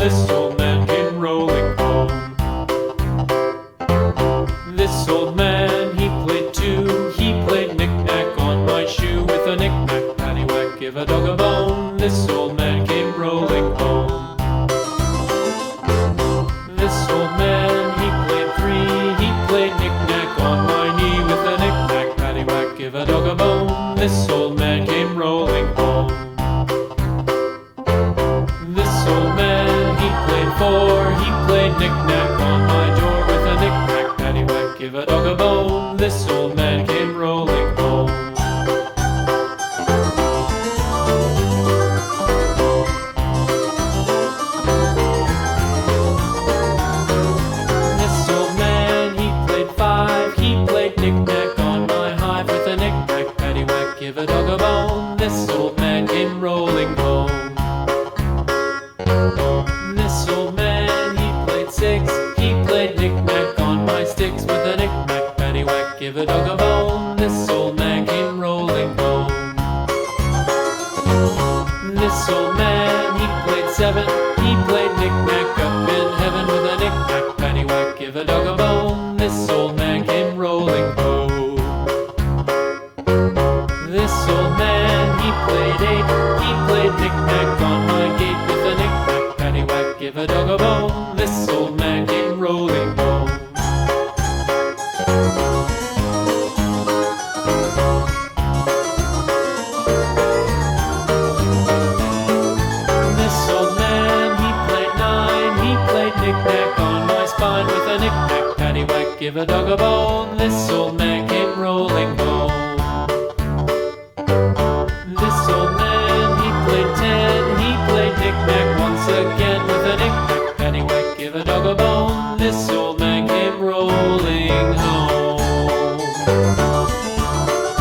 This old man came rolling home. This old man, he played too. He played knick-knack on my shoe. With a knick-knack, paddywhack, give a dog a bone. This old man came rolling home. This old man, he played three. He played knick-knack on my knee. With a knick-knack, paddywhack, give a dog a bone. This old man came rolling home. This old man, he played four. He played knick-knack on my door. With a knick-knack, paddywhack, give a dog a bone. This old man came rolling home. This old man, he played five. He played knick-knack on my hive. With a knick-knack, paddywhack, give a dog a bone. This old man came rolling home. This old man, he played six. He played knick-knack on my sticks. With a knick-knack, paddywhack, give a dog a bone. This old man came rolling home. This old man, he played seven. He played knick-knack up in heaven. With a knick-knack, paddywhack, give a dog a bone. This old man came rolling home. This old man, he played eight. He played knick-knack on my gate. With a knick-knack, paddywhack, give a dog a bone. This old man came rolling home. This old man, he played nine. He played knick-knack on my spine. With a knick-knack, paddywhack, give a dog a bone. This old man came rolling home. This old man, he played ten. He played knick-knack once again. With a knick-knack, paddywhack, give a dog a bone. This old